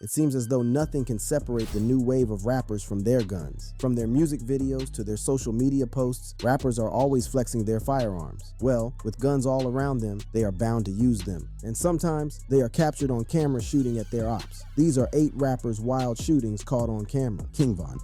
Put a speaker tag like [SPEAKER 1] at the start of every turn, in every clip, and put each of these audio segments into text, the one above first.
[SPEAKER 1] It seems as though nothing can separate the new wave of rappers from their guns. From their music videos to their social media posts, rappers are always flexing their firearms. Well, with guns all around them, they are bound to use them. And sometimes, they are captured on camera shooting at their ops. These are 8 rappers' wild shootings caught on camera. King Von.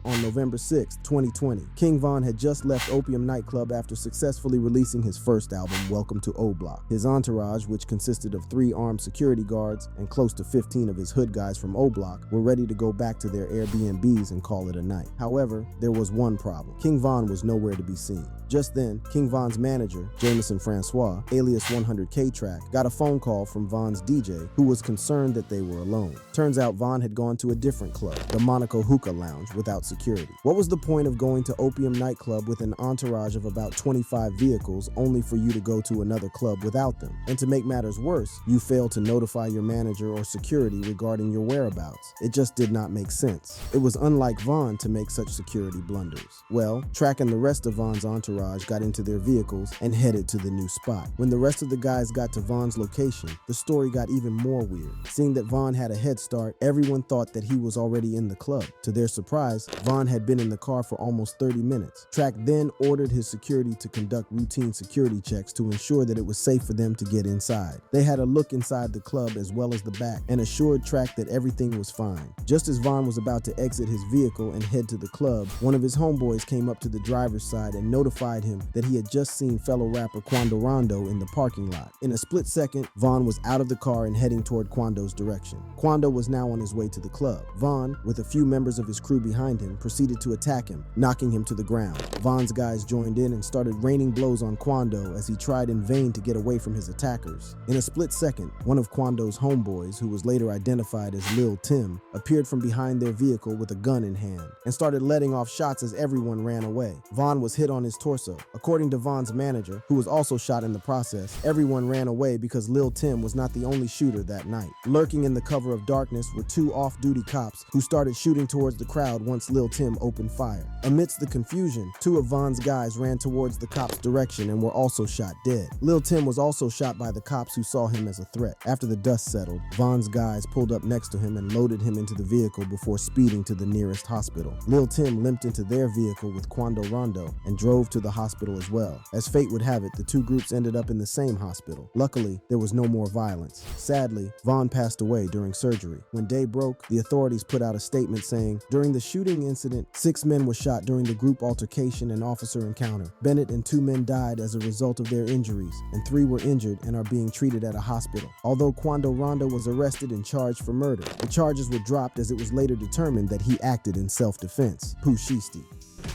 [SPEAKER 1] On November 6, 2020, King Von had just left Opium nightclub after successfully releasing his first album, Welcome to O Block. His entourage, which consisted of 3 armed security guards and close to 15 of his hood guys from O Block, were ready to go back to their Airbnbs and call it a night. However, there was one problem. King Von was nowhere to be seen. Just then, King Von's manager, Jameson Francois, alias 100K-Track, got a phone call from Von's DJ, who was concerned that they were alone. Turns out Von had gone to a different club, the Monaco Hookah Lounge, without security. What was the point of going to Opium nightclub with an entourage of about 25 vehicles only for you to go to another club without them? And to make matters worse, you failed to notify your manager or security regarding your whereabouts. It just did not make sense. It was unlike Von to make such security blunders. Well, Track and the rest of Von's entourage got into their vehicles and headed to the new spot. When the rest of the guys got to Von's location, the story got even more weird. Seeing that Von had a head start, everyone thought that he was already in the club. To their surprise, Von had been in the car for almost 30 minutes. Track then ordered his security to conduct routine security checks to ensure that it was safe for them to get inside. They had a look inside the club as well as the back and assured Track that everything was fine. Just as Von was about to exit his vehicle and head to the club, one of his homeboys came up to the driver's side and notified him that he had just seen fellow rapper Quando Rondo in the parking lot. In a split second, Von was out of the car and heading toward Quando's direction. Quando was now on his way to the club. Von, with a few members of his crew behind him, proceeded to attack him, knocking him to the ground. Von's guys joined in and started raining blows on Quando as he tried in vain to get away from his attackers. In a split second, one of Quando's homeboys, who was later identified as Lil Tim, appeared from behind their vehicle with a gun in hand and started letting off shots as everyone ran away. Von was hit on his torso. According to Von's manager, who was also shot in the process, everyone ran away because Lil Tim was not the only shooter that night. Lurking in the cover of darkness were 2 off-duty cops who started shooting towards the crowd once Lil Tim opened fire. Amidst the confusion, 2 of Von's guys ran towards the cops' direction and were also shot dead. Lil Tim was also shot by the cops who saw him as a threat. After the dust settled, Von's guys pulled up next to him and loaded him into the vehicle before speeding to the nearest hospital. Lil Tim limped into their vehicle with Quando Rondo and drove to the hospital as well. As fate would have it, the 2 groups ended up in the same hospital. Luckily, there was no more violence. Sadly, Von passed away during surgery. When day broke, the authorities put out a statement saying, "During the shooting incident, 6 men were shot during the group altercation and officer encounter. Bennett and 2 men died as a result of their injuries, and 3 were injured and are being treated at a hospital." Although Quando Rondo was arrested and charged for murder, the charges were dropped as it was later determined that he acted in self-defense. Pooh Shiesty.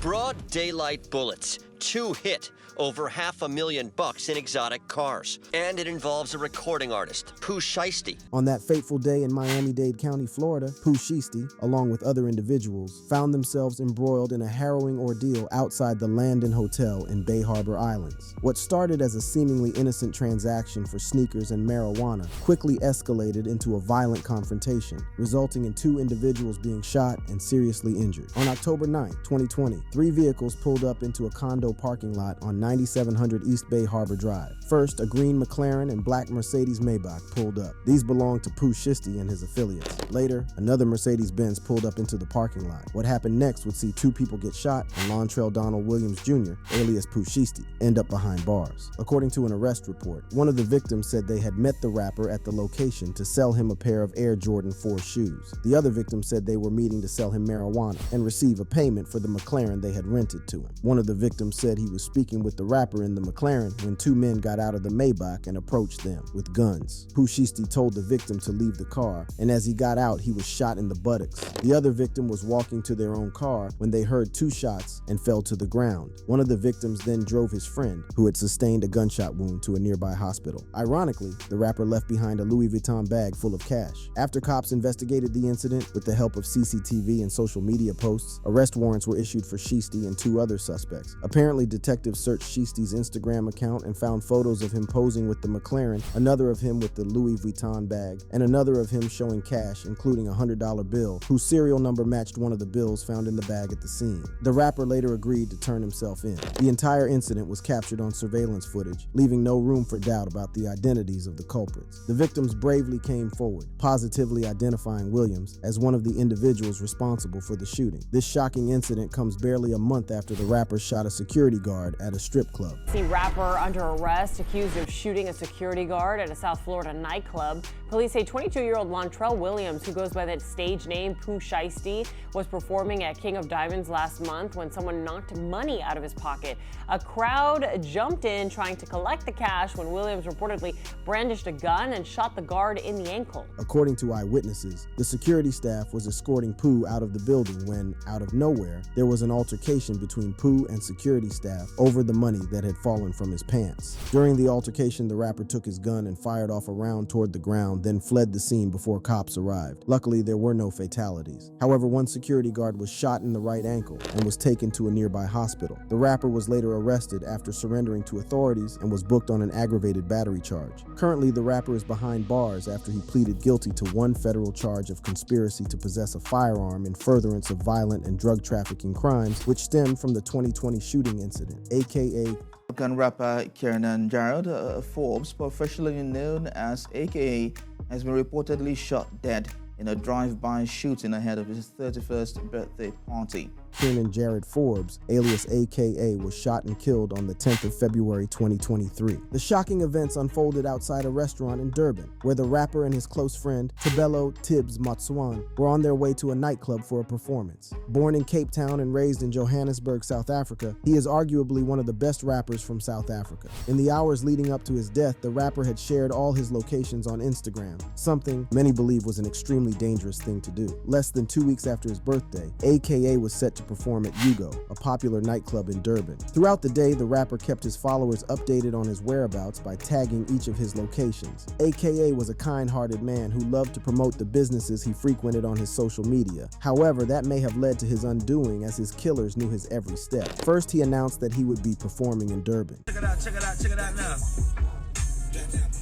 [SPEAKER 2] Broad daylight bullets. 2 hit. Over $500,000 in exotic cars. And it involves a recording artist, Pooh Shiesty.
[SPEAKER 1] On that fateful day in Miami-Dade County, Florida, Pooh Shiesty, along with other individuals, found themselves embroiled in a harrowing ordeal outside the Landon Hotel in Bay Harbor Islands. What started as a seemingly innocent transaction for sneakers and marijuana quickly escalated into a violent confrontation, resulting in 2 individuals being shot and seriously injured. On October 9, 2020, 3 vehicles pulled up into a condo parking lot on 9700 East Bay Harbor Drive. First, a green McLaren and black Mercedes Maybach pulled up. These belonged to Pooh Shiesty and his affiliates. Later, another Mercedes-Benz pulled up into the parking lot. What happened next would see 2 people get shot and Lontrell Donald Williams Jr., alias Pooh Shiesty, end up behind bars. According to an arrest report, one of the victims said they had met the rapper at the location to sell him a pair of Air Jordan 4 shoes. The other victim said they were meeting to sell him marijuana and receive a payment for the McLaren they had rented to him. One of the victims said he was speaking with the rapper in the McLaren when 2 men got out of the Maybach and approached them with guns. Pooh Shiesty told the victim to leave the car, and as he got out, he was shot in the buttocks. The other victim was walking to their own car when they heard 2 shots and fell to the ground. One of the victims then drove his friend, who had sustained a gunshot wound, to a nearby hospital. Ironically, the rapper left behind a Louis Vuitton bag full of cash. After cops investigated the incident with the help of CCTV and social media posts, arrest warrants were issued for Shiesty and 2 other suspects. Apparently, Apparently, detectives searched Shiesti's Instagram account and found photos of him posing with the McLaren, another of him with the Louis Vuitton bag, and another of him showing cash, including a $100 bill, whose serial number matched one of the bills found in the bag at the scene. The rapper later agreed to turn himself in. The entire incident was captured on surveillance footage, leaving no room for doubt about the identities of the culprits. The victims bravely came forward, positively identifying Williams as one of the individuals responsible for the shooting. This shocking incident comes barely a month after the rapper shot a security guard at a strip club.
[SPEAKER 3] The rapper under arrest, accused of shooting a security guard at a South Florida nightclub. Police say 22-year-old Montrell Williams, who goes by the stage name Pooh Shiesty, was performing at King of Diamonds last month when someone knocked money out of his pocket. A crowd jumped in trying to collect the cash when Williams reportedly brandished a gun and shot the guard in the ankle.
[SPEAKER 1] According to eyewitnesses, the security staff was escorting Pooh out of the building when, out of nowhere, there was an altercation between Pooh and security staff over the money that had fallen from his pants. During the altercation, the rapper took his gun and fired off a round toward the ground, then fled the scene before cops arrived. Luckily, there were no fatalities. However, one security guard was shot in the right ankle and was taken to a nearby hospital. The rapper was later arrested after surrendering to authorities and was booked on an aggravated battery charge. Currently, the rapper is behind bars after he pleaded guilty to one federal charge of conspiracy to possess a firearm in furtherance of violent and drug trafficking crimes, which stemmed from the 2020 shooting incident, aka
[SPEAKER 4] Gun rapper Kiernan Jarrett Forbes, professionally known as AKA, has been reportedly shot dead in a drive-by shooting ahead of his 31st birthday party.
[SPEAKER 1] Kiernan Jarrett Forbes, alias AKA, was shot and killed on the 10th of February 2023. The shocking events unfolded outside a restaurant in Durban, where the rapper and his close friend, Tebello Tibbs Matswan, were on their way to a nightclub for a performance. Born in Cape Town and raised in Johannesburg, South Africa, he is arguably one of the best rappers from South Africa. In the hours leading up to his death, the rapper had shared all his locations on Instagram, something many believe was an extremely dangerous thing to do. Less than 2 weeks after his birthday, AKA was set to perform at Yugo, a popular nightclub in Durban. Throughout the day, the rapper kept his followers updated on his whereabouts by tagging each of his locations. AKA was a kind-hearted man who loved to promote the businesses he frequented on his social media. However, that may have led to his undoing as his killers knew his every step. First, he announced that he would be performing in Durban.
[SPEAKER 5] Check it out now.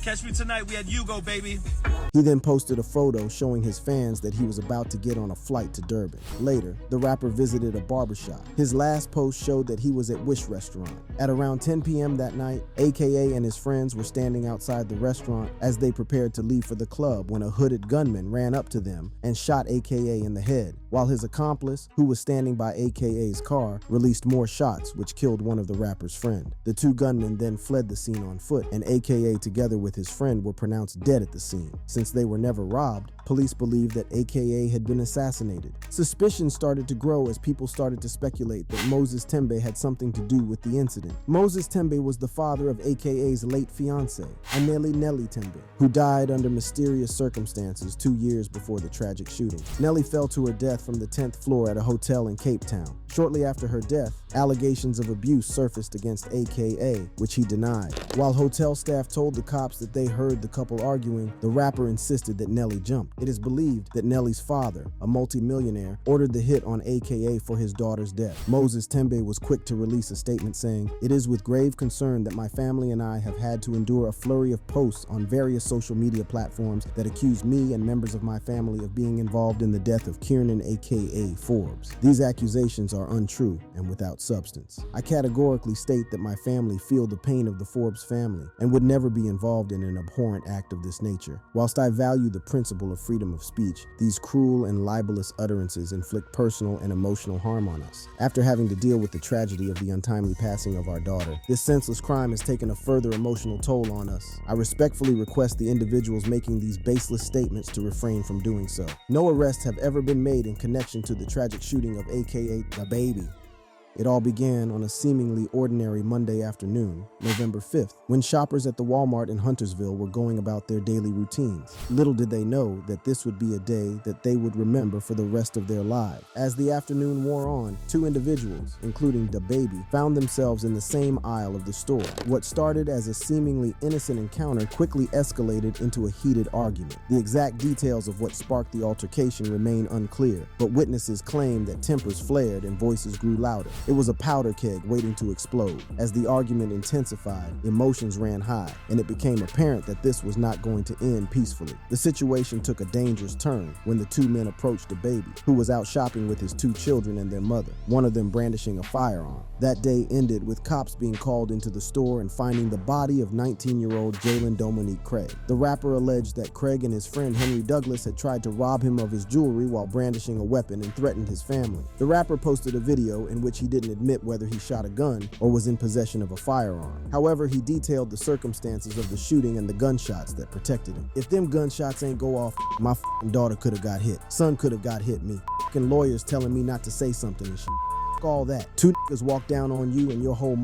[SPEAKER 5] Catch me tonight, we at Yugo, baby.
[SPEAKER 1] He then posted a photo showing his fans that he was about to get on a flight to Durban. Later, the rapper visited a barbershop. His last post showed that he was at Wish Restaurant. At around 10 p.m. that night, AKA and his friends were standing outside the restaurant as they prepared to leave for the club when a hooded gunman ran up to them and shot AKA in the head, while his accomplice, who was standing by AKA's car, released more shots which killed one of the rapper's friend. The two gunmen then fled the scene on foot, and AKA together with his friend were pronounced dead at the scene. Since they were never robbed, police believed that AKA had been assassinated. Suspicion started to grow as people started to speculate that Moses Tembe had something to do with the incident. Moses Tembe was the father of AKA's late fiancée, Aneli Nelly Tembe, who died under mysterious circumstances 2 years before the tragic shooting. Nelly fell to her death from the 10th floor at a hotel in Cape Town. Shortly after her death, allegations of abuse surfaced against AKA, which he denied. While hotel staff told the cops that they heard the couple arguing, the rapper insisted that Nelly jumped. It is believed that Nelly's father, a multi-millionaire, ordered the hit on AKA for his daughter's death. Moses Tembe was quick to release a statement saying, "It is with grave concern that my family and I have had to endure a flurry of posts on various social media platforms that accuse me and members of my family of being involved in the death of Kiernan AKA Forbes. These accusations are untrue and without substance. I categorically state that my family feel the pain of the Forbes family and would never be involved in an abhorrent act of this nature. Whilst I value the principle of freedom of speech, these cruel and libelous utterances inflict personal and emotional harm on us. After having to deal with the tragedy of the untimely passing of our daughter, this senseless crime has taken a further emotional toll on us. I respectfully request the individuals making these baseless statements to refrain from doing so. No arrests have ever been made in connection to the tragic shooting of AKA the Baby. It all began on a seemingly ordinary Monday afternoon, November 5th, when shoppers at the Walmart in Huntersville were going about their daily routines. Little did they know that this would be a day that they would remember for the rest of their lives. As the afternoon wore on, two individuals, including DaBaby, found themselves in the same aisle of the store. What started as a seemingly innocent encounter quickly escalated into a heated argument. The exact details of what sparked the altercation remain unclear, but witnesses claim that tempers flared and voices grew louder. It was a powder keg waiting to explode. As the argument intensified, emotions ran high, and it became apparent that this was not going to end peacefully. The situation took a dangerous turn when the two men approached DaBaby, who was out shopping with his two children and their mother, one of them brandishing a firearm. That day ended with cops being called into the store and finding the body of 19-year-old Jalen Dominique Craig. The rapper alleged that Craig and his friend Henry Douglas had tried to rob him of his jewelry while brandishing a weapon and threatened his family. The rapper posted a video in which he didn't admit whether he shot a gun or was in possession of a firearm. However, he detailed the circumstances of the shooting and the gunshots that protected him. If them gunshots ain't go off, my daughter could have got hit. Son could have got hit me. Lawyers telling me not to say something and shit. All that. Two niggas walk down on you and your whole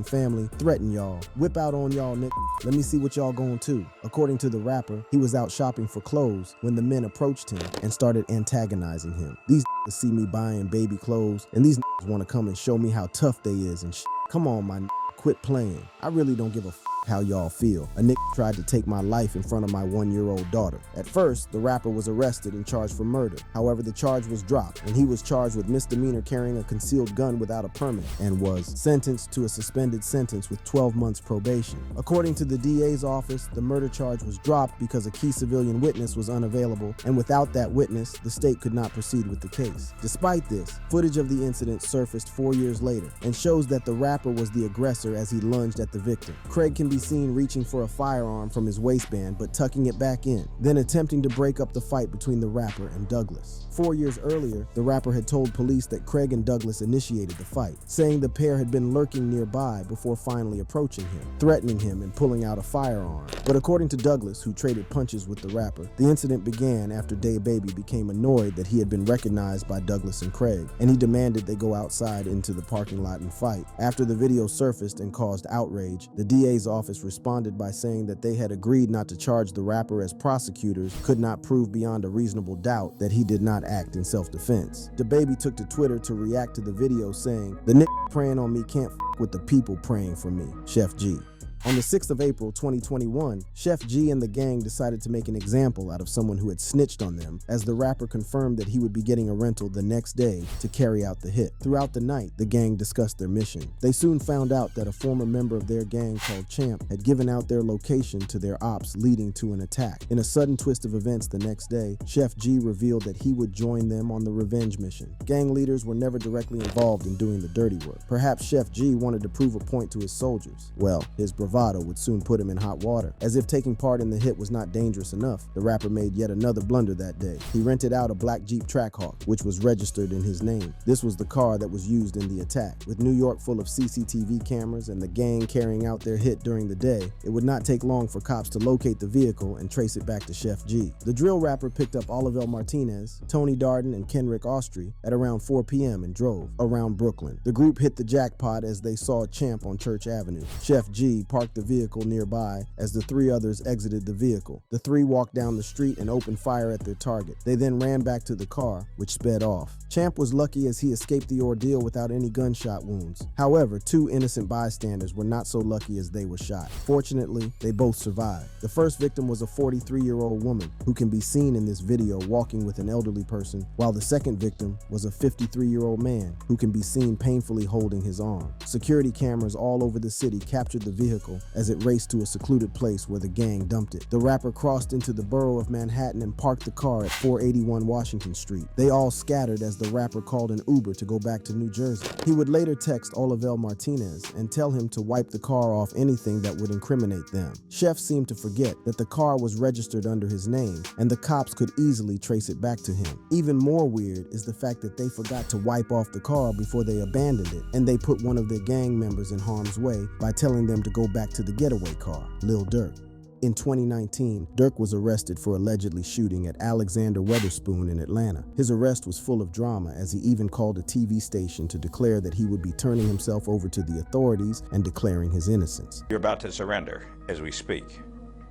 [SPEAKER 1] family, threaten y'all, whip out on y'all niggas. Let me see what y'all going to. According to the rapper, he was out shopping for clothes when the men approached him and started antagonizing him. These niggas see me buying baby clothes and these niggas want to come and show me how tough they is and shit. Come on, my nigga, quit playing. I really don't give a how y'all feel. A nigga tried to take my life in front of my 1-year-old daughter. At first, the rapper was arrested and charged for murder. However, the charge was dropped and he was charged with misdemeanor carrying a concealed gun without a permit and was sentenced to a suspended sentence with 12 months probation. According to the DA's office, the murder charge was dropped because a key civilian witness was unavailable, and without that witness, the state could not proceed with the case. Despite this, footage of the incident surfaced 4 years later and shows that the rapper was the aggressor as he lunged at the victim. Craig can be seen reaching for a firearm from his waistband but tucking it back in, then attempting to break up the fight between the rapper and Douglas. 4 years earlier, the rapper had told police that Craig and Douglas initiated the fight, saying the pair had been lurking nearby before finally approaching him, threatening him and pulling out a firearm. But according to Douglas, who traded punches with the rapper, the incident began after DaBaby became annoyed that he had been recognized by Douglas and Craig, and he demanded they go outside into the parking lot and fight. After the video surfaced and caused outrage, the DA's office responded by saying that they had agreed not to charge the rapper as prosecutors could not prove beyond a reasonable doubt that he did not act in self-defense. DaBaby took to Twitter to react to the video, saying, "The nigga praying on me can't f with the people praying for me, Chef G." On the 6th of April 2021, Chef G and the gang decided to make an example out of someone who had snitched on them, as the rapper confirmed that he would be getting a rental the next day to carry out the hit. Throughout the night, the gang discussed their mission. They soon found out that a former member of their gang called Champ had given out their location to their ops, leading to an attack. In a sudden twist of events the next day, Chef G revealed that he would join them on the revenge mission. Gang leaders were never directly involved in doing the dirty work. Perhaps Chef G wanted to prove a point to his soldiers. Well, his bravado would soon put him in hot water. As if taking part in the hit was not dangerous enough, the rapper made yet another blunder that day. He rented out a black Jeep Trackhawk, which was registered in his name. This was the car that was used in the attack. With New York full of CCTV cameras and the gang carrying out their hit during the day, it would not take long for cops to locate the vehicle and trace it back to Chef G. The drill rapper picked up Olivel Martinez, Tony Darden, and Kenrick Austrie at around 4 p.m. and drove around Brooklyn. The group hit the jackpot as they saw Champ on Church Avenue. Chef G parked the vehicle nearby as the three others exited the vehicle. The three walked down the street and opened fire at their target. They then ran back to the car, which sped off. Champ was lucky as he escaped the ordeal without any gunshot wounds. However, two innocent bystanders were not so lucky as they were shot. Fortunately, they both survived. The first victim was a 43-year-old woman who can be seen in this video walking with an elderly person, while the second victim was a 53-year-old man who can be seen painfully holding his arm. Security cameras all over the city captured the vehicle as it raced to a secluded place where the gang dumped it. The rapper crossed into the borough of Manhattan and parked the car at 481 Washington Street. They all scattered as the rapper called an Uber to go back to New Jersey. He would later text Olivel Martinez and tell him to wipe the car off anything that would incriminate them. Chef seemed to forget that the car was registered under his name and the cops could easily trace it back to him. Even more weird is the fact that they forgot to wipe off the car before they abandoned it, and they put one of their gang members in harm's way by telling them to go back to the getaway car, Lil Durk. In 2019, Durk was arrested for allegedly shooting at Alexander Weatherspoon in Atlanta. His arrest was full of drama, as he even called a TV station to declare that he would be turning himself over to the authorities and declaring his innocence.
[SPEAKER 6] You're about to surrender as we speak.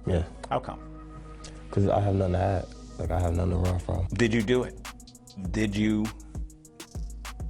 [SPEAKER 7] Yeah.
[SPEAKER 6] How come?
[SPEAKER 7] Because I have nothing to hide. Like, I have nothing to run from.
[SPEAKER 6] Did you do it? Did you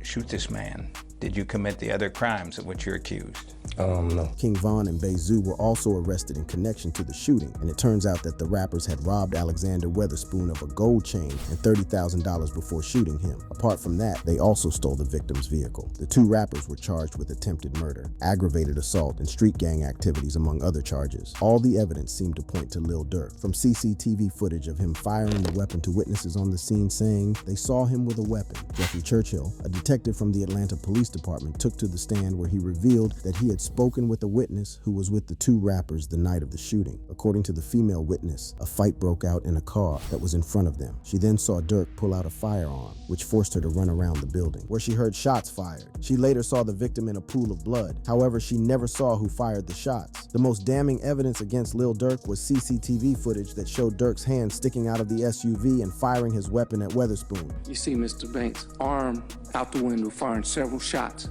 [SPEAKER 6] shoot this man? Did you commit the other crimes of which you're accused?
[SPEAKER 7] No.
[SPEAKER 1] King Von and Bezu were also arrested in connection to the shooting, and it turns out that the rappers had robbed Alexander Weatherspoon of a gold chain and $30,000 before shooting him. Apart from that, they also stole the victim's vehicle. The two rappers were charged with attempted murder, aggravated assault, and street gang activities, among other charges. All the evidence seemed to point to Lil Durk, from CCTV footage of him firing the weapon to witnesses on the scene saying they saw him with a weapon. Jeffrey Churchill, a detective from the Atlanta Police Department, took to the stand where he revealed that he had spoken with a witness who was with the two rappers the night of the shooting. According to the female witness, a fight broke out in a car that was in front of them. She then saw Durk pull out a firearm, which forced her to run around the building, where she heard shots fired. She later saw the victim in a pool of blood. However, she never saw who fired the shots. The most damning evidence against Lil Durk was CCTV footage that showed Durk's hand sticking out of the SUV and firing his weapon at Weatherspoon.
[SPEAKER 8] You see Mr. Banks' arm out the window firing several shots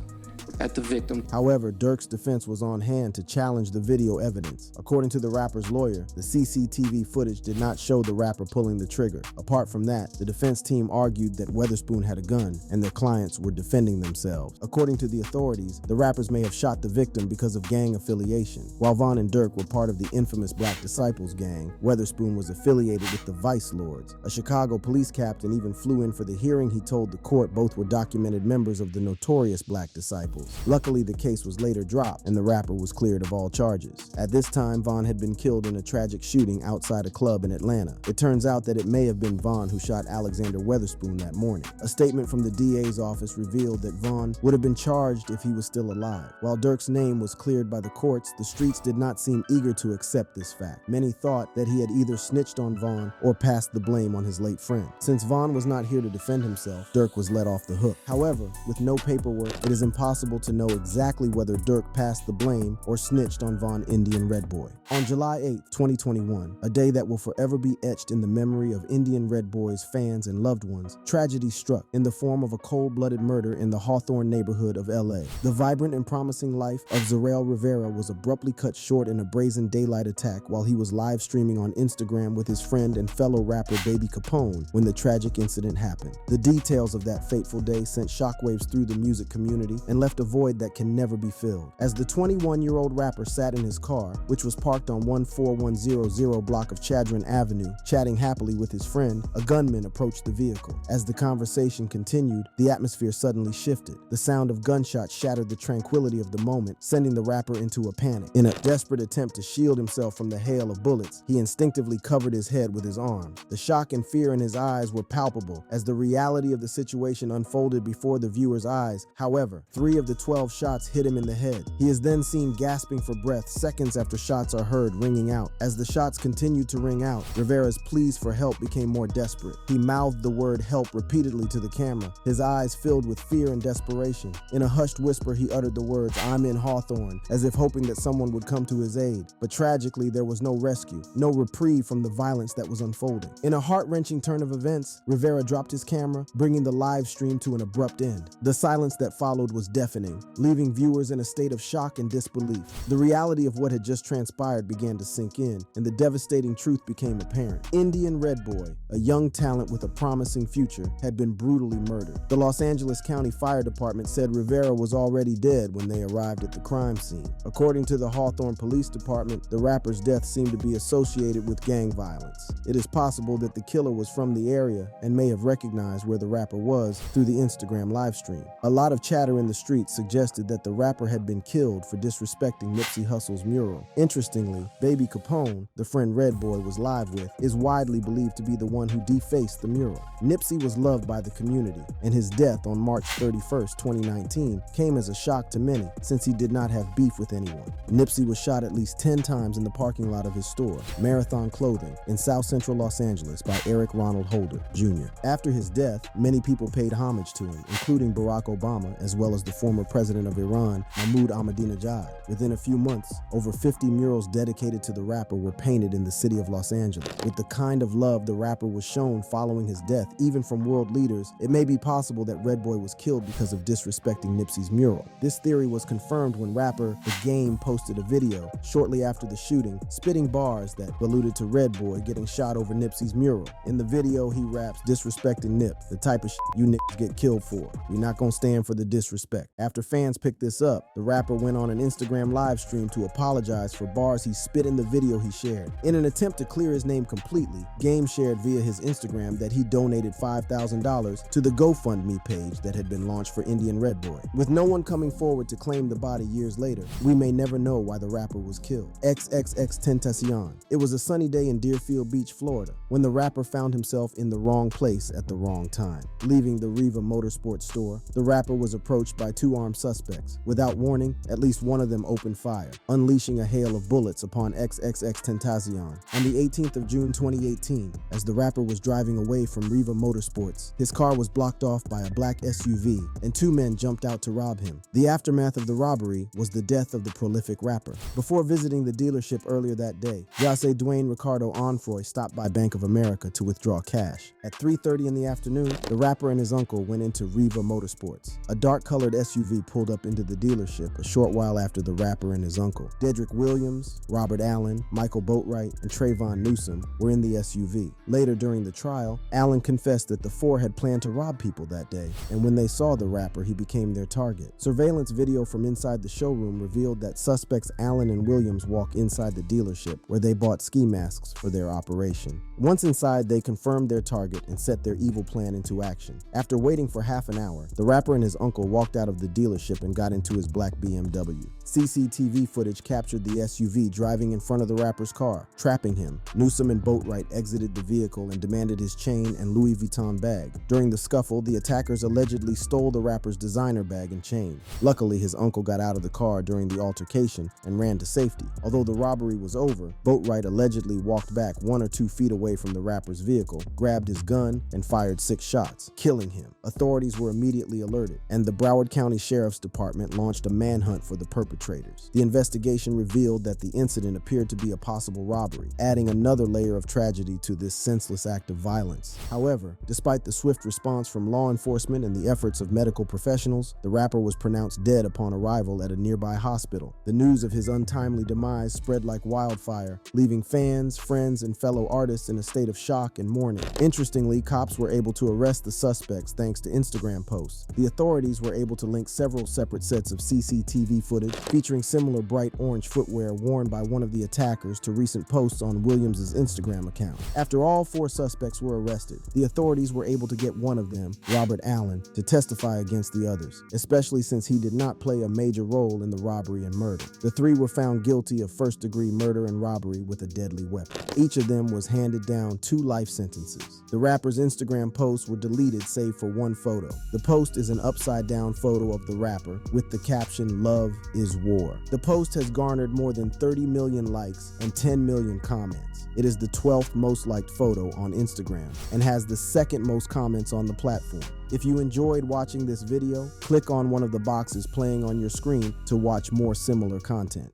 [SPEAKER 8] at the victim.
[SPEAKER 1] However, Durk's defense was on hand to challenge the video evidence. According to the rapper's lawyer, the CCTV footage did not show the rapper pulling the trigger. Apart from that, the defense team argued that Weatherspoon had a gun and their clients were defending themselves. According to the authorities, the rappers may have shot the victim because of gang affiliation. While Von and Durk were part of the infamous Black Disciples gang, Weatherspoon was affiliated with the Vice Lords. A Chicago police captain even flew in for the hearing. He told the court both were documented members of the notorious Black Disciples. Luckily, the case was later dropped and the rapper was cleared of all charges. At this time, Von had been killed in a tragic shooting outside a club in Atlanta. It turns out that it may have been Von who shot Alexander Weatherspoon that morning. A statement from the DA's office revealed that Von would have been charged if he was still alive. While Durk's name was cleared by the courts, the streets did not seem eager to accept this fact. Many thought that he had either snitched on Von or passed the blame on his late friend. Since Von was not here to defend himself, Durk was let off the hook. However, with no paperwork, it is impossible to know exactly whether Durk passed the blame or snitched on Von Indian Red Boy. On July 8, 2021, a day that will forever be etched in the memory of Indian Red Boy's fans and loved ones, tragedy struck in the form of a cold-blooded murder in the Hawthorne neighborhood of LA. The vibrant and promising life of Zarel Rivera was abruptly cut short in a brazen daylight attack while he was live streaming on Instagram with his friend and fellow rapper Baby Capone when the tragic incident happened. The details of that fateful day sent shockwaves through the music community and left a void that can never be filled. As the 21-year-old rapper sat in his car, which was parked on 14100 block of Chadron Avenue, chatting happily with his friend, a gunman approached the vehicle. As the conversation continued, the atmosphere suddenly shifted. The sound of gunshots shattered the tranquility of the moment, sending the rapper into a panic. In a desperate attempt to shield himself from the hail of bullets, he instinctively covered his head with his arms. The shock and fear in his eyes were palpable as the reality of the situation unfolded before the viewer's eyes. However, 3 of the 12 shots hit him in the head. He is then seen gasping for breath seconds after shots are heard ringing out. As the shots continued to ring out, Rivera's pleas for help became more desperate. He mouthed the word help repeatedly to the camera, his eyes filled with fear and desperation. In a hushed whisper, he uttered the words, "I'm in Hawthorne," as if hoping that someone would come to his aid. But tragically, there was no rescue, no reprieve from the violence that was unfolding. In a heart-wrenching turn of events, Rivera dropped his camera, bringing the live stream to an abrupt end. The silence that followed was deafening, leaving viewers in a state of shock and disbelief. The reality of what had just transpired began to sink in, and the devastating truth became apparent. Indian Red Boy, a young talent with a promising future, had been brutally murdered. The Los Angeles County Fire Department said Rivera was already dead when they arrived at the crime scene. According to the Hawthorne Police Department, the rapper's death seemed to be associated with gang violence. It is possible that the killer was from the area and may have recognized where the rapper was through the Instagram live stream. A lot of chatter in the streets suggested that the rapper had been killed for disrespecting Nipsey Hussle's mural. Interestingly, Baby Capone, the friend Red Boy was live with, is widely believed to be the one who defaced the mural. Nipsey was loved by the community, and his death on March 31st, 2019 came as a shock to many since he did not have beef with anyone. Nipsey was shot at least 10 times in the parking lot of his store, Marathon Clothing, in South Central Los Angeles by Eric Ronald Holder, Jr. After his death, many people paid homage to him, including Barack Obama, as well as the former president of Iran, Mahmoud Ahmadinejad. Within a few months, over 50 murals dedicated to the rapper were painted in the city of Los Angeles. With the kind of love the rapper was shown following his death, even from world leaders, it may be possible that Red Boy was killed because of disrespecting Nipsey's mural. This theory was confirmed when rapper The Game posted a video shortly after the shooting, spitting bars that alluded to Red Boy getting shot over Nipsey's mural. In the video, he raps, "Disrespecting Nip, the type of shit you niggas get killed for. We're not gonna stand for the disrespect." After fans picked this up, the rapper went on an Instagram live stream to apologize for bars he spit in the video he shared. In an attempt to clear his name completely, Game shared via his Instagram that he donated $5,000 to the GoFundMe page that had been launched for Indian Red Boy. With no one coming forward to claim the body years later, we may never know why the rapper was killed. XXXTentacion. It was a sunny day in Deerfield Beach, Florida, when the rapper found himself in the wrong place at the wrong time. Leaving the Riva Motorsports store, the rapper was approached by two armed suspects. Without warning, at least one of them opened fire, unleashing a hail of bullets upon XXXTentacion. On the 18th of June 2018, as the rapper was driving away from Riva Motorsports, his car was blocked off by a black SUV, and two men jumped out to rob him. The aftermath of the robbery was the death of the prolific rapper. Before visiting the dealership earlier that day, Jose Dwayne Ricardo Onfroy stopped by Bank of America to withdraw cash. At 3:30 in the afternoon, the rapper and his uncle went into Riva Motorsports. A dark-colored SUV pulled up into the dealership a short while after the rapper and his uncle. Dedrick Williams, Robert Allen, Michael Boatwright, and Trayvon Newsom were in the SUV. Later during the trial, Allen confessed that the four had planned to rob people that day, and when they saw the rapper, he became their target. Surveillance video from inside the showroom revealed that suspects Allen and Williams walk inside the dealership, where they bought ski masks for their operation. Once inside, they confirmed their target and set their evil plan into action. After waiting for half an hour, the rapper and his uncle walked out of the dealership and got into his black BMW. CCTV footage captured the SUV driving in front of the rapper's car, trapping him. Newsom and Boatwright exited the vehicle and demanded his chain and Louis Vuitton bag. During the scuffle, the attackers allegedly stole the rapper's designer bag and chain. Luckily, his uncle got out of the car during the altercation and ran to safety. Although the robbery was over, Boatwright allegedly walked back 1 or 2 feet away from the rapper's vehicle, grabbed his gun, and fired 6 shots, killing him. Authorities were immediately alerted, and the Broward County Sheriff's Department launched a manhunt for the perpetrators. The investigation revealed that the incident appeared to be a possible robbery, adding another layer of tragedy to this senseless act of violence. However, despite the swift response from law enforcement and the efforts of medical professionals, the rapper was pronounced dead upon arrival at a nearby hospital. The news of his untimely demise spread like wildfire, leaving fans, friends, and fellow artists in a state of shock and mourning. Interestingly, cops were able to arrest the suspects thanks to Instagram posts. The authorities were able to link several separate sets of CCTV footage featuring similar bright orange footwear worn by one of the attackers to recent posts on Williams' Instagram account. After all 4 suspects were arrested, the authorities were able to get one of them, Robert Allen, to testify against the others, especially since he did not play a major role in the robbery and murder. The 3 were found guilty of first-degree murder and robbery with a deadly weapon. Each of them was handed down 2 life sentences. The rapper's Instagram posts were deleted save for one photo. The post is an upside-down photo of the rapper with the caption, "Love is War." The post has garnered more than 30 million likes and 10 million comments. It is the 12th most liked photo on Instagram and has the 2nd most comments on the platform. If you enjoyed watching this video, click on one of the boxes playing on your screen to watch more similar content.